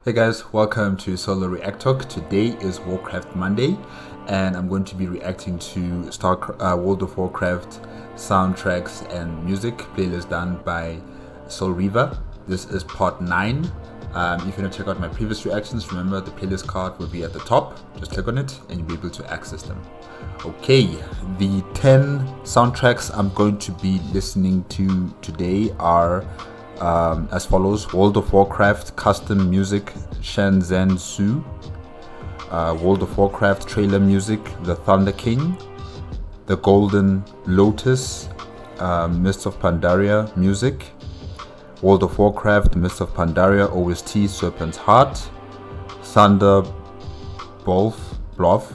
Hey guys, welcome to Solo ReacTalk. Today is Warcraft Monday, and I'm going to be reacting to World of Warcraft soundtracks and music playlist done by Soul Reaver. This is part 9. If you want to check out my previous reactions, remember the playlist card will be at the top. Just click on it and you'll be able to access them. Okay, the 10 soundtracks I'm going to be listening to today are as follows: World of Warcraft custom music Shen-zin, World of Warcraft trailer music The Thunder King, the Golden Lotus, Mists of Pandaria music, World of Warcraft Mists of Pandaria OST Serpents Heart, Thunder Bluff, Thunder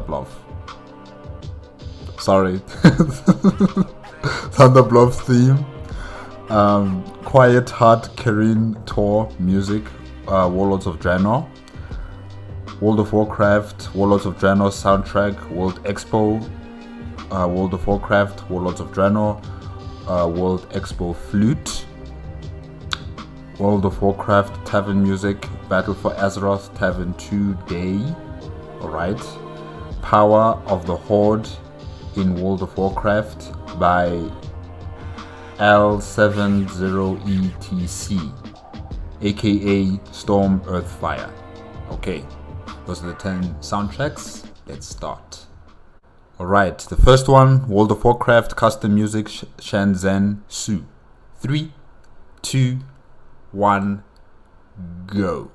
Bluff. Sorry. Thunder Bluff theme, Quiet Heart Kirin Tour music, Warlords of Draenor, World of Warcraft Warlords of Draenor soundtrack, World Expo, World of Warcraft Warlords of Draenor, World Expo Flute, World of Warcraft Tavern music, Battle for Azeroth Tavern 2 Day, alright, Power of the Horde in World of Warcraft by L70ETC, aka Storm Earth Fire. Okay, those are the 10 soundtracks. Let's start. Alright, the first one, World of Warcraft custom music Shen-zin. 3, 2, 1, go.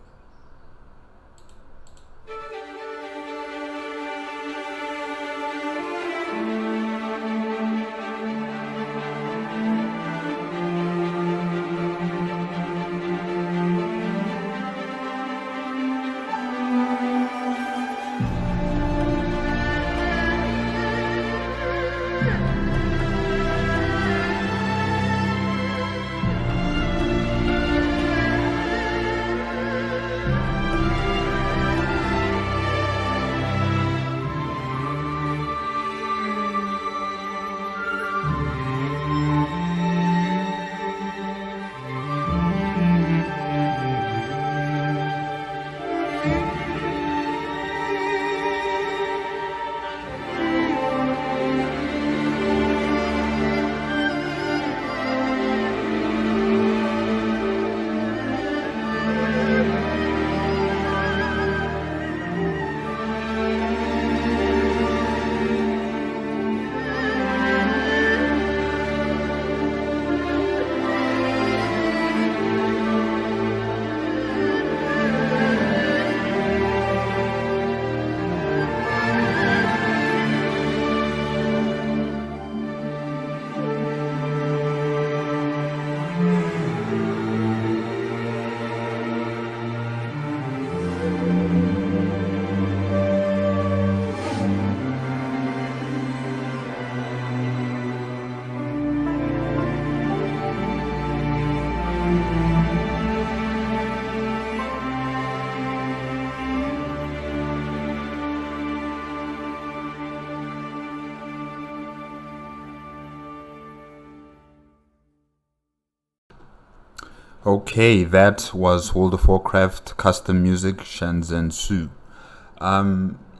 Okay, that was World of Warcraft custom music Shen-zin.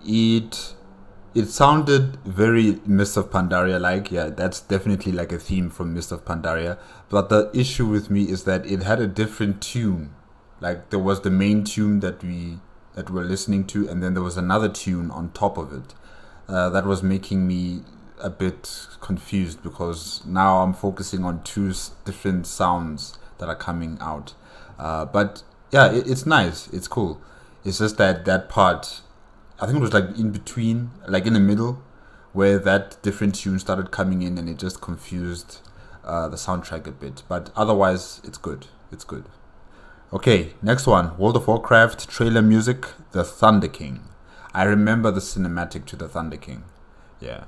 It sounded very Mist of Pandaria like. Yeah, that's definitely like a theme from Mist of Pandaria. But the issue with me is that it had a different tune. Like there was the main tune that we're listening to, and then there was another tune on top of it. That was making me a bit confused because now I'm focusing on two different sounds that are coming out. But yeah, it's nice. It's cool. It's just that part, I think it was like in between, like in the middle, where that different tune started coming in, and it just confused the soundtrack a bit. But otherwise, it's good. It's good. Okay, next one, World of Warcraft trailer music, The Thunder King. I remember the cinematic to The Thunder King. Yeah.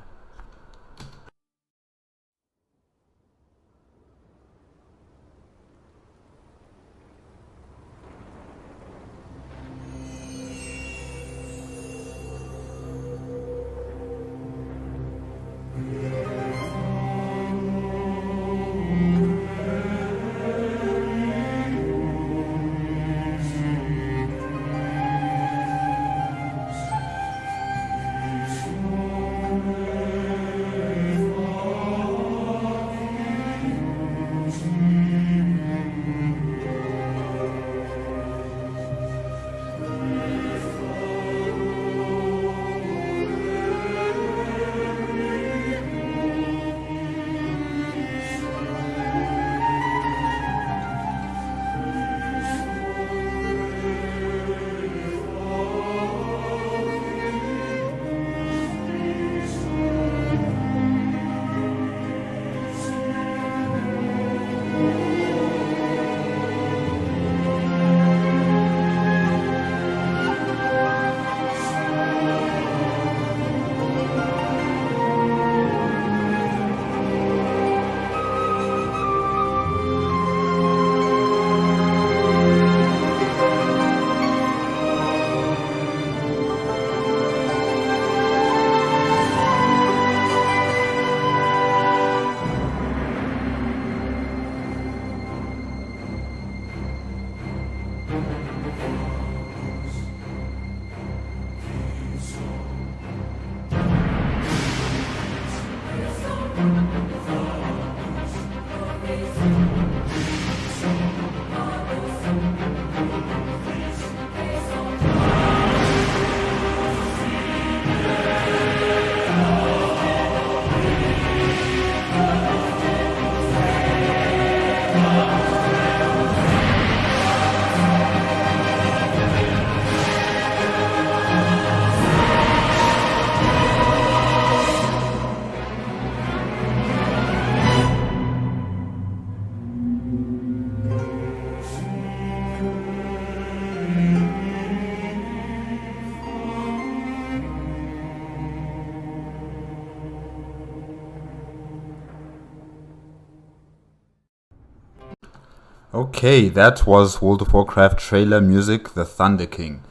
Okay, that was World of Warcraft trailer music, The Thunder King.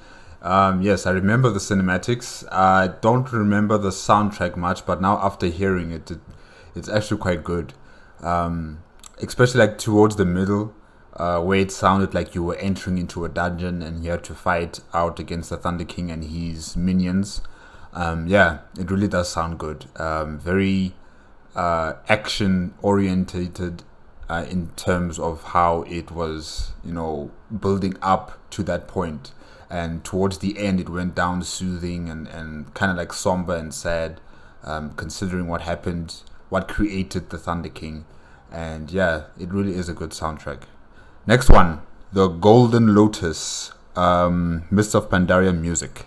Yes, I remember the cinematics. I don't remember the soundtrack much, but now after hearing it's actually quite good. Especially like towards the middle, where it sounded like you were entering into a dungeon and you had to fight out against the Thunder King and his minions. Yeah, it really does sound good. Very action orientated in terms of how it was, building up to that point. And towards the end, it went down soothing and kind of like somber and sad, considering what happened, what created the Thunder King. And yeah, it really is a good soundtrack. Next one, the Golden Lotus, Mist of Pandaria music.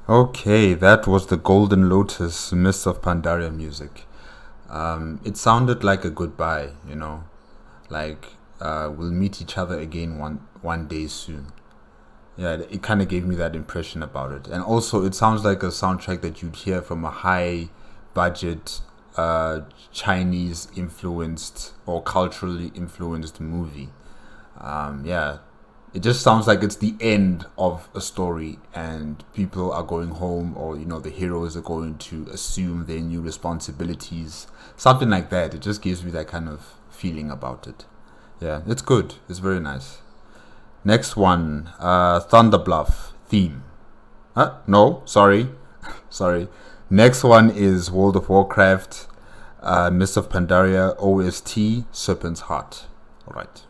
Okay, that was the Golden Lotus, Mist of Pandaria music. It sounded like a goodbye, like we'll meet each other again one day soon. Yeah, it kind of gave me that impression about it, and also it sounds like a soundtrack that you'd hear from a high budget Chinese influenced or culturally influenced movie. Yeah, it just sounds like it's the end of a story and people are going home, or the heroes are going to assume their new responsibilities, something like that. It just gives me that kind of feeling about it. Yeah, it's good, it's very nice. Next one, Thunder Bluff theme. No, sorry. Sorry. Next one is World of Warcraft, Mist of Pandaria OST, Serpent's Heart. Alright.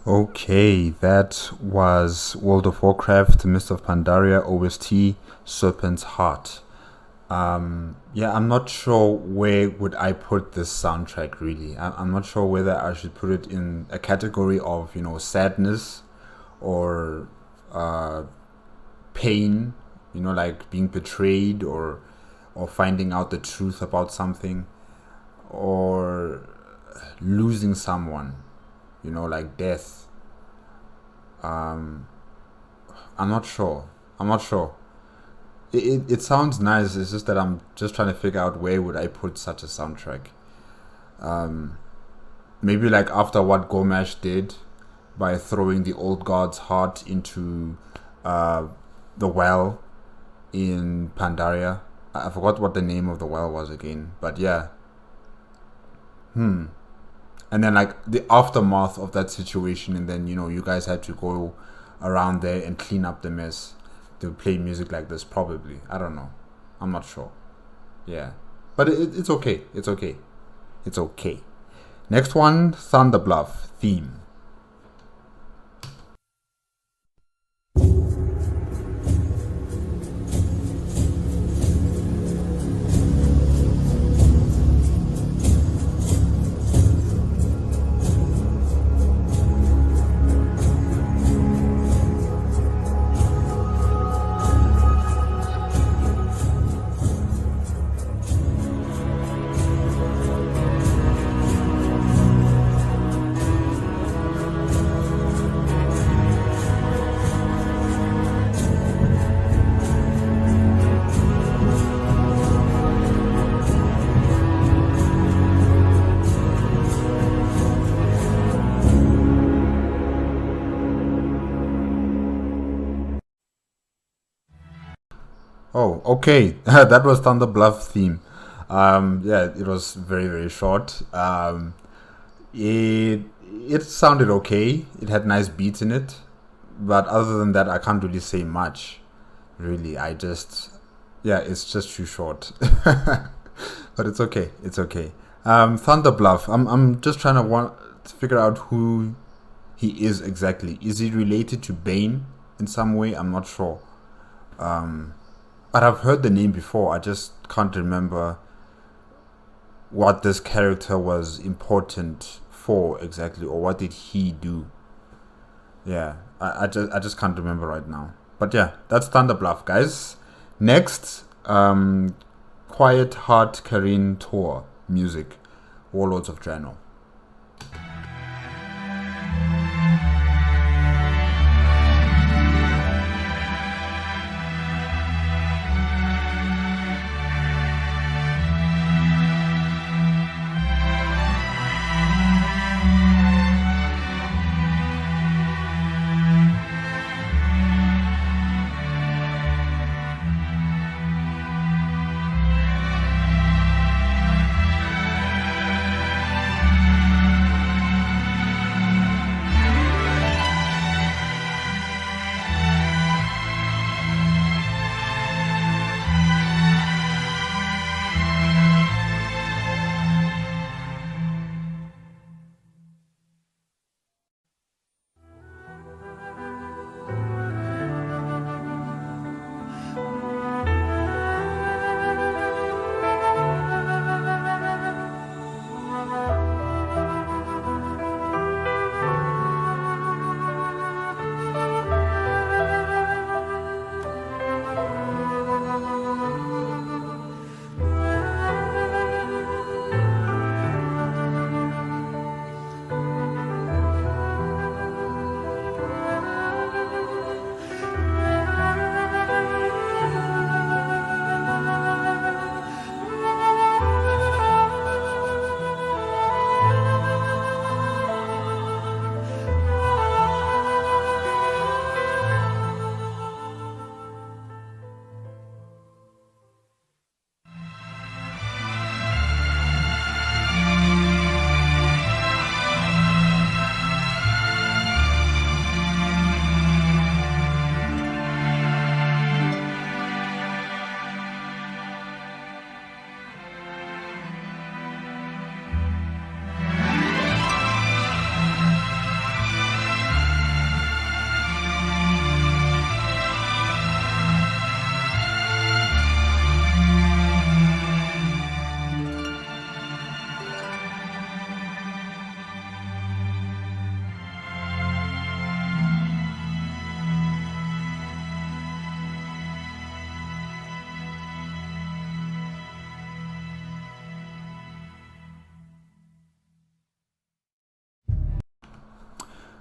Okay, that was World of Warcraft, Mist of Pandaria, OST, Serpent's Heart. Yeah, I'm not sure where would I put this soundtrack really. I'm not sure whether I should put it in a category of, sadness or pain, like being betrayed or finding out the truth about something or losing someone, like death. I'm not sure. I'm not sure. It sounds nice. It's just that I'm just trying to figure out where would I put such a soundtrack. Maybe like after what Gomash did by throwing the old god's heart into the well in Pandaria. I forgot what the name of the well was again, but yeah. And then like the aftermath of that situation, and then you guys had to go around there and clean up the mess. To play music like this, probably. I don't know. I'm not sure. Yeah, but it's okay. It's okay. It's okay. Next one, Thunder Bluff theme. Oh, okay. That was Thunder Bluff theme. Yeah, it was very very short. It it sounded okay. It had nice beats in it, but other than that, I can't really say much. Really, yeah, it's just too short. But it's okay. It's okay. Thunder Bluff. I'm just trying to figure out who he is exactly. Is he related to Bane in some way? I'm not sure. But I've heard the name before. I just can't remember what this character was important for exactly, or what did he do. Yeah, I just can't remember right now. But yeah, that's Thunder Bluff, guys. Next, Quiet Heart Kirin Tour music, Warlords of Draenor.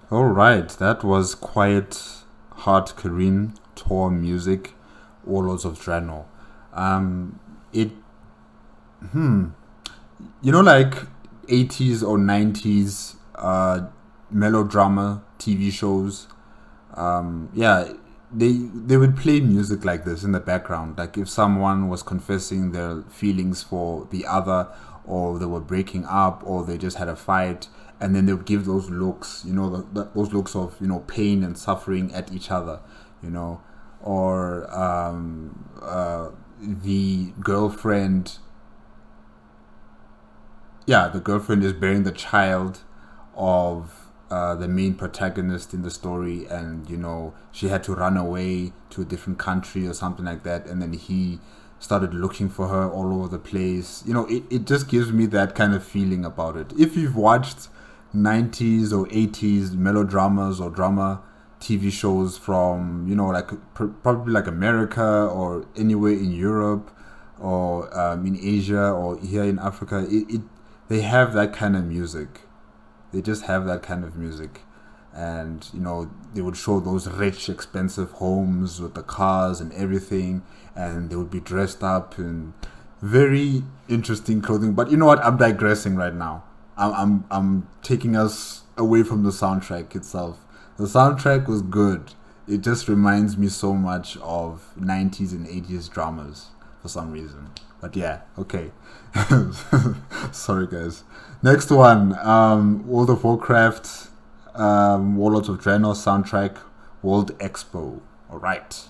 All right, that was quite hard Kirin tour music, Warlords of Draenor. It like 80s or 90s melodrama TV shows. Yeah, they would play music like this in the background. Like if someone was confessing their feelings for the other, or they were breaking up, or they just had a fight, and then they would give those looks, those looks of pain and suffering at each other, you know, or the girlfriend. Yeah, the girlfriend is bearing the child of the main protagonist in the story, and she had to run away to a different country or something like that, and then he started looking for her all over the place. It just gives me that kind of feeling about it. If you've watched 90s or 80s melodramas or drama TV shows from like probably like America or anywhere in Europe or in Asia or here in Africa, they have that kind of music. They just have that kind of music. And they would show those rich expensive homes with the cars and everything, and they would be dressed up in very interesting clothing. But you know what, I'm digressing right now. I'm taking us away from the soundtrack itself. The soundtrack was good. It just reminds me so much of 90s and 80s dramas for some reason. But yeah, okay. Sorry guys. Next one, World of Warcraft, Warlords of Draenor soundtrack, World Expo. Alright.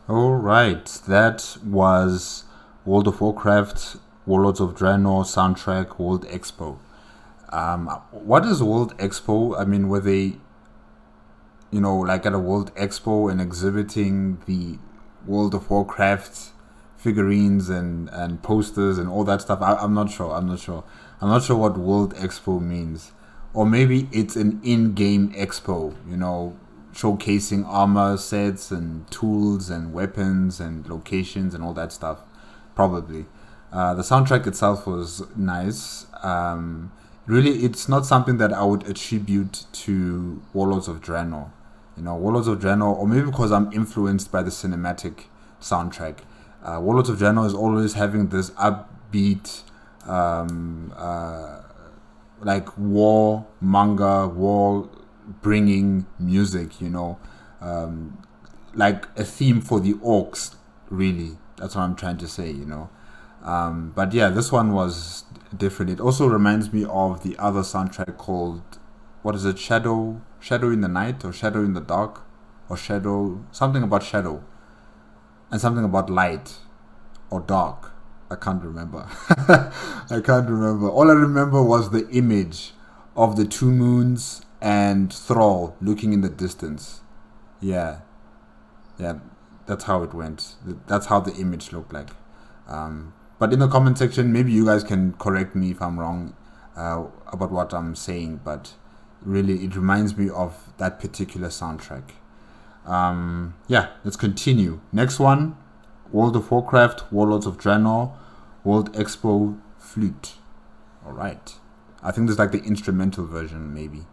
All right, that was World of Warcraft, Warlords of Draenor soundtrack, World Expo. What is World Expo? I mean, were they, like at a World Expo and exhibiting the World of Warcraft figurines and posters and all that stuff. I'm not sure. I'm not sure what World Expo means. Or maybe it's an in-game expo, showcasing armor sets and tools and weapons and locations and all that stuff. Probably. The soundtrack itself was nice. Really, it's not something that I would attribute to Warlords of Draenor. Warlords of Draenor, or maybe because I'm influenced by the cinematic soundtrack. Warlords of Draenor is always having this upbeat, like war bringing music, like a theme for the orcs, really. That's what I'm trying to say, But yeah, this one was different. It also reminds me of the other soundtrack called, what is it, Shadow in the Night, or Shadow in the Dark, or something about shadow, and something about light, or dark. I can't remember. All I remember was the image of the two moons and Thrall looking in the distance. Yeah, that's how it went. That's how the image looked like. But in the comment section, maybe you guys can correct me if I'm wrong about what I'm saying. But really, it reminds me of that particular soundtrack. Let's continue. Next one, World of Warcraft, Warlords of Draenor, World Expo, Flute. Alright. I think there's like the instrumental version, maybe.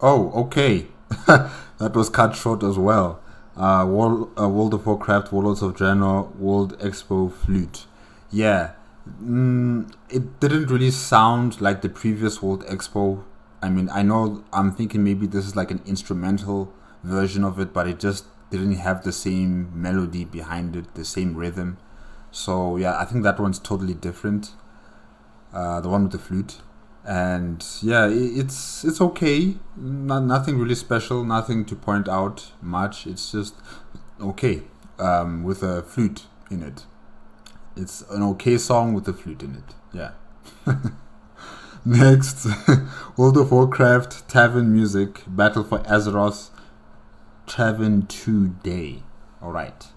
Oh, okay. That was cut short as well. World of Warcraft, Warlords of Draenor, World Expo, Flute. Yeah. It didn't really sound like the previous World Expo. I mean, I'm thinking maybe this is like an instrumental version of it, but it just didn't have the same melody behind it, the same rhythm. So yeah, I think that one's totally different. The one with the flute. And yeah, it's okay. Nothing really special, nothing to point out much. It's just okay with a flute in it. It's an okay song with a flute in it. Yeah. Next, World of Warcraft, Tavern music, Battle for Azeroth, Tavern 2 Day. Alright.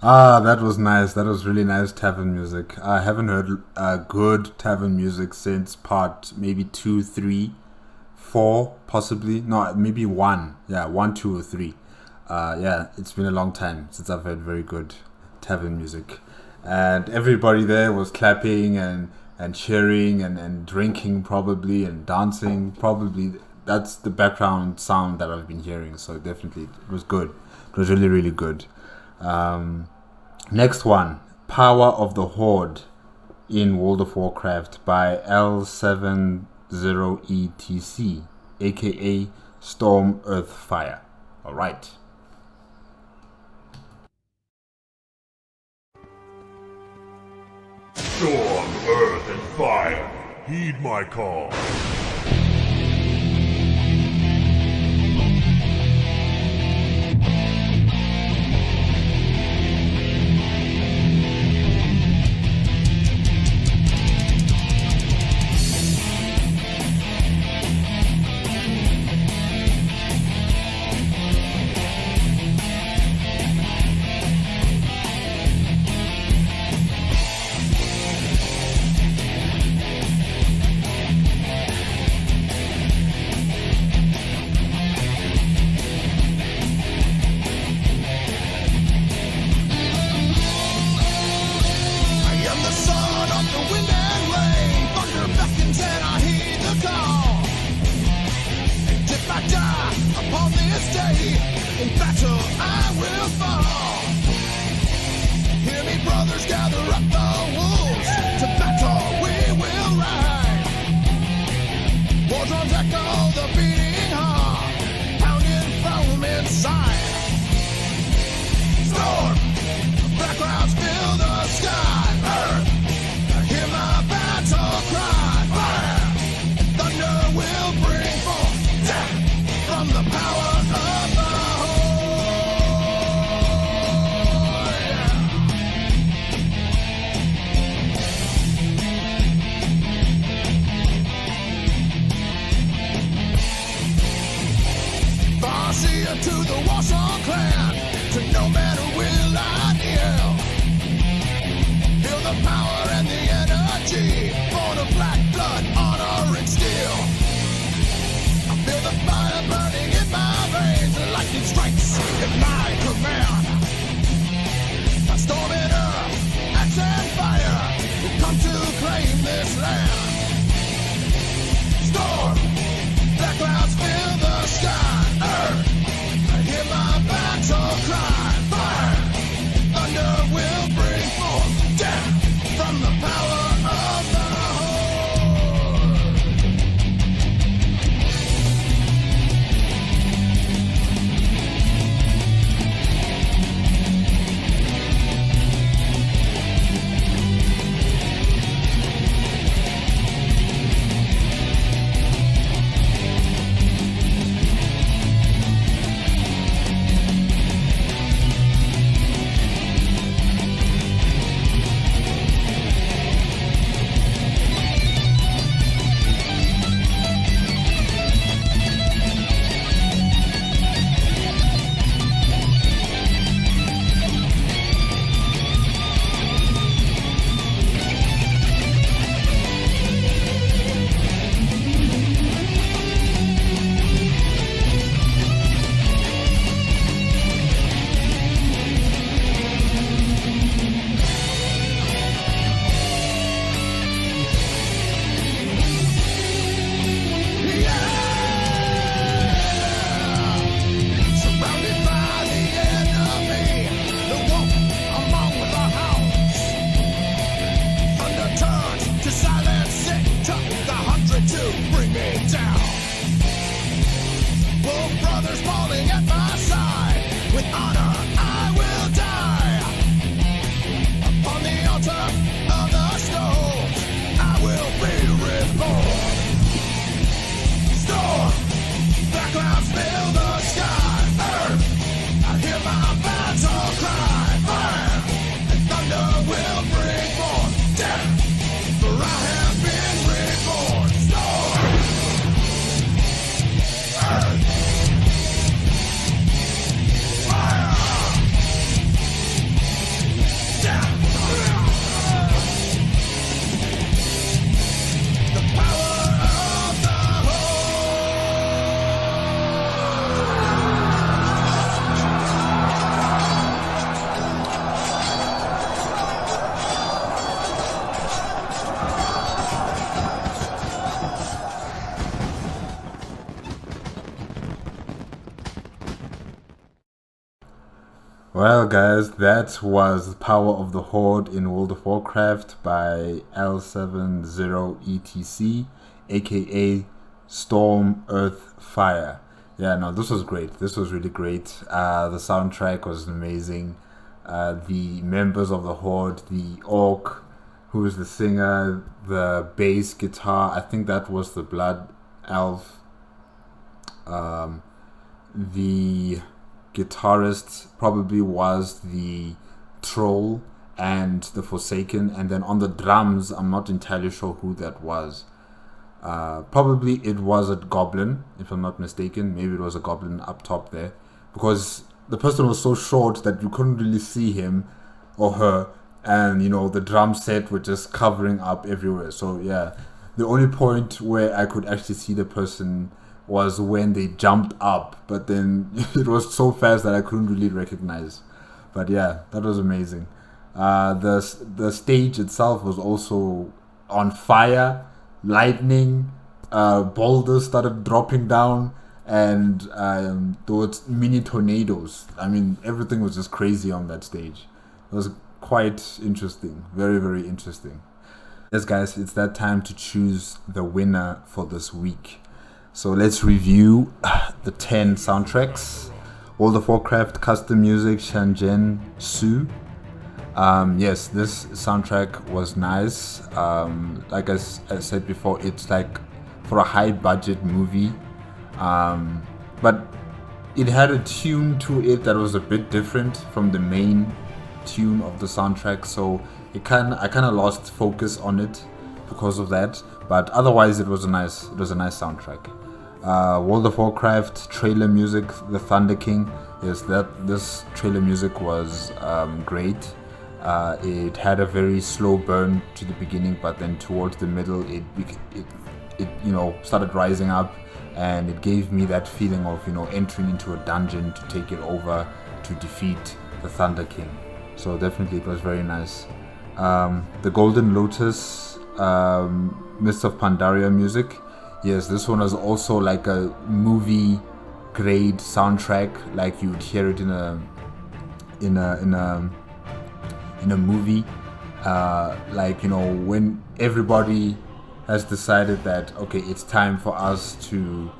Ah, that was nice. That was really nice tavern music. I haven't heard good tavern music since part maybe two, three, four, possibly. No, maybe one. Yeah, one, two, or three. Yeah, it's been a long time since I've heard very good tavern music. And everybody there was clapping and cheering and drinking probably and dancing probably. That's the background sound that I've been hearing. So definitely it was good. It was really, really good. Next one, Power of the Horde in World of Warcraft by L70ETC, aka Storm Earth Fire. Alright. Storm, earth, and fire, heed my call. Well, guys, that was Power of the Horde in World of Warcraft by L70ETC, aka Storm, Earth, Fire. Yeah, no, this was great. This was really great. The soundtrack was amazing. The members of the Horde, the Orc, who is the singer, the bass guitar, I think that was the Blood Elf. The guitarist probably was the Troll and the Forsaken, and then on the drums, I'm not entirely sure who that was. Probably it was a goblin, if I'm not mistaken. Maybe it was a goblin up top there, because the person was so short that you couldn't really see him or her, and the drum set were just covering up everywhere. So yeah, the only point where I could actually see the person was when they jumped up, but then it was so fast that I couldn't really recognize. But yeah, that was amazing. The stage itself was also on fire, lightning, boulders started dropping down, and there was mini tornadoes. I mean, everything was just crazy on that stage. It was quite interesting, very, very interesting. Yes, guys, it's that time to choose the winner for this week. So let's review the 10 soundtracks. World of Warcraft custom music, Shen-zin. Yes, this soundtrack was nice. Like I said before, it's like for a high budget movie. But it had a tune to it that was a bit different from the main tune of the soundtrack. So I kind of lost focus on it because of that. But otherwise, it was a nice soundtrack. World of Warcraft trailer music, the Thunder King. Yes, this trailer music was great. It had a very slow burn to the beginning, but then towards the middle, it started rising up, and it gave me that feeling of entering into a dungeon to take it over to defeat the Thunder King. So definitely, it was very nice. The Golden Lotus, Mist of Pandaria music. Yes, this one was also like a movie grade soundtrack, like you'd hear it in a movie. When everybody has decided that okay, it's time for us to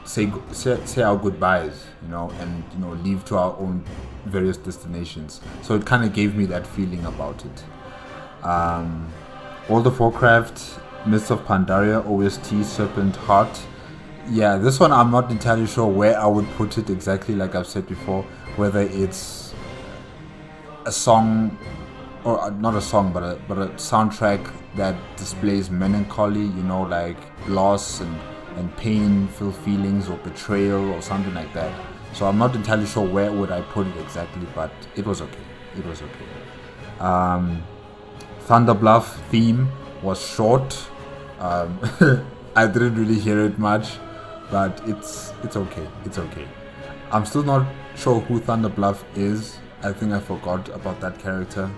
say our goodbyes, and leave to our own various destinations. So it kind of gave me that feeling about it. World of Warcraft, Mist of Pandaria, OST, Serpent Heart. Yeah, this one I'm not entirely sure where I would put it exactly, like I've said before, whether it's a song, or not a song, but a soundtrack that displays melancholy, like loss and painful feelings or betrayal or something like that. So I'm not entirely sure where would I put it exactly, but it was okay. Thunder Bluff theme was short. I didn't really hear it much, but it's okay. I'm still not sure who Thunder Bluff is. I think I forgot about that character,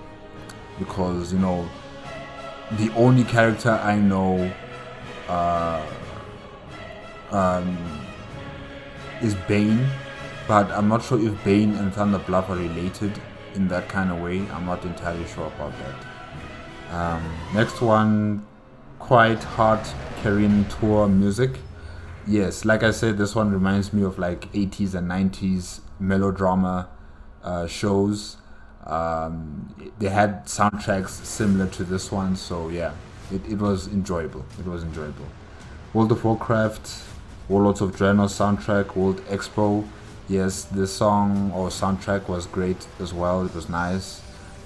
because the only character I know is Bane, but I'm not sure if Bane and Thunder Bluff are related in that kind of way. I'm not entirely sure about that. Next one, Quite Heart Kirin tour music. Yes, like I said, this one reminds me of like 80s and 90s melodrama shows. They had soundtracks similar to this one, so yeah, it was enjoyable. World of Warcraft, Warlords of Draenor soundtrack, World Expo. Yes, this song or soundtrack was great as well. It was nice.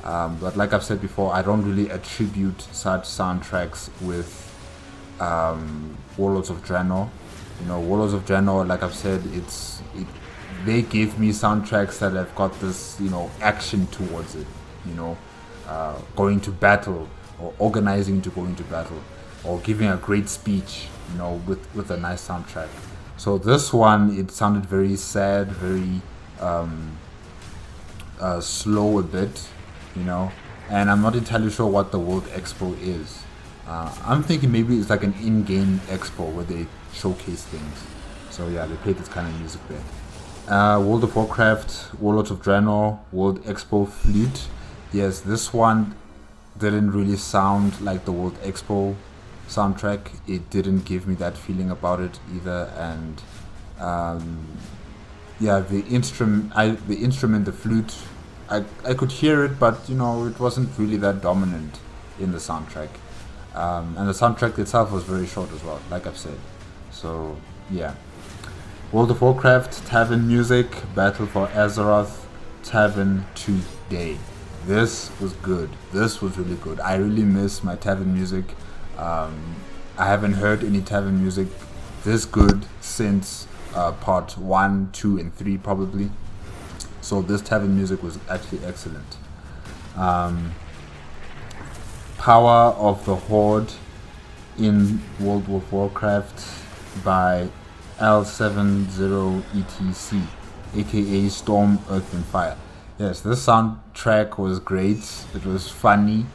But like I've said before, I don't really attribute such soundtracks with Warlords of Draenor. Warlords of Draenor, like I've said, they give me soundtracks that have got this, action towards it. Going to battle, or organizing to go into battle, or giving a great speech, with a nice soundtrack. So this one, it sounded very sad, very slow a bit, and I'm not entirely sure what the World Expo is. I'm thinking maybe it's like an in-game expo where they showcase things. So yeah, they played this kind of music there. World of Warcraft, Warlords of Draenor, World Expo Flute. Yes, this one didn't really sound like the World Expo soundtrack. It didn't give me that feeling about it either. And yeah, the instrument, the flute, I could hear it, but it wasn't really that dominant in the soundtrack. And the soundtrack itself was very short as well, like I've said. So yeah. World of Warcraft, Tavern music, Battle for Azeroth, Tavern today. This was good. This was really good. I really miss my Tavern music. I haven't heard any Tavern music this good since part 1, 2, and 3 probably. So this Tavern music was actually excellent. Power of the Horde in World of Warcraft by L70ETC, aka Storm, Earth and Fire. Yes, this soundtrack was great. It was funny.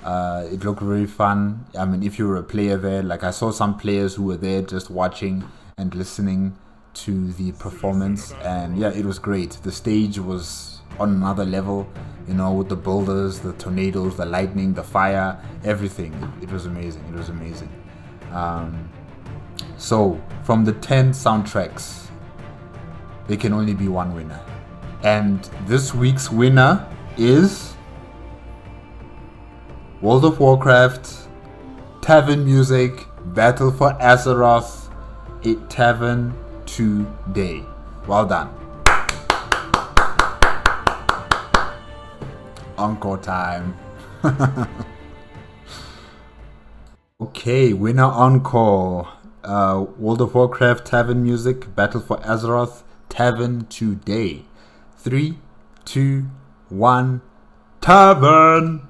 It looked very fun. I mean, if you were a player there, like I saw some players who were there just watching and listening to the performance, and yeah, it was great. The stage was on another level, with the boulders, the tornadoes, the lightning, the fire, everything. It was amazing. It was amazing. So, from the 10 soundtracks, there can only be one winner. And this week's winner is World of Warcraft, Tavern music, Battle for Azeroth, a Tavern today. Well done. Encore time. Okay, winner encore. World of Warcraft, Tavern music, Battle for Azeroth, Tavern today. 3, 2, 1, Tavern!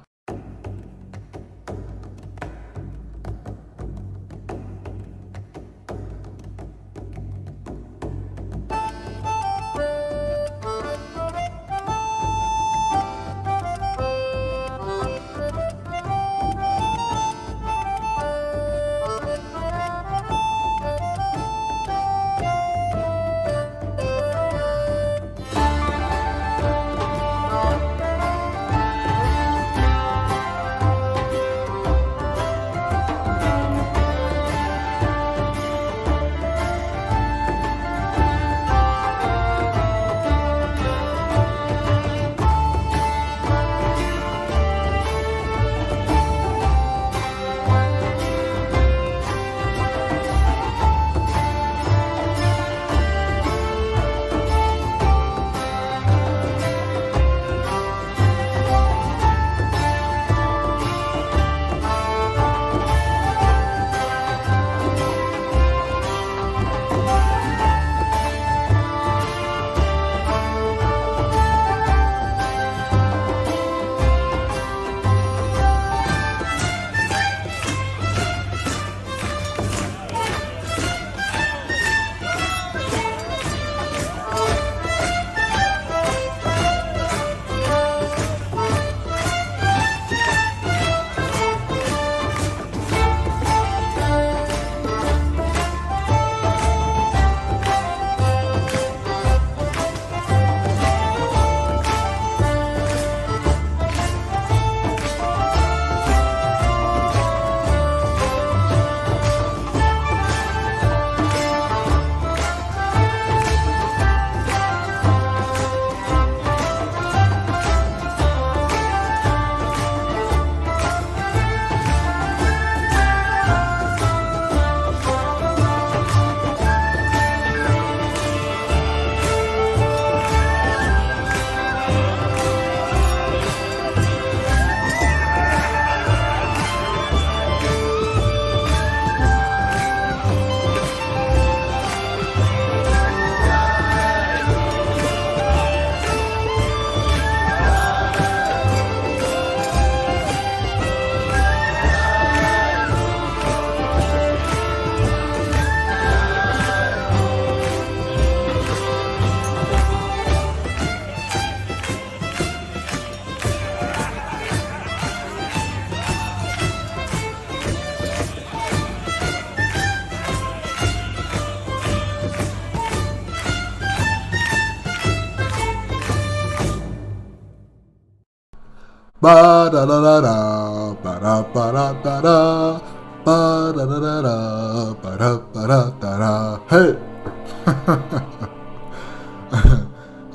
Ba da da da da, ba da ba da da da, ba da da da da, ba da ba da da da. Hey.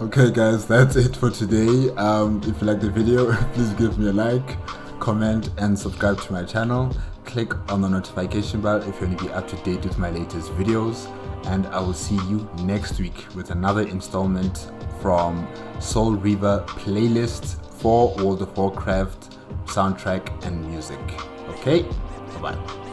Okay, guys, that's it for today. If you like the video, please give me a like, comment, and subscribe to my channel. Click on the notification bell if you want to be up to date with my latest videos. And I will see you next week with another installment from Soul Reaver playlist for World of Warcraft soundtrack and music. Okay, bye bye.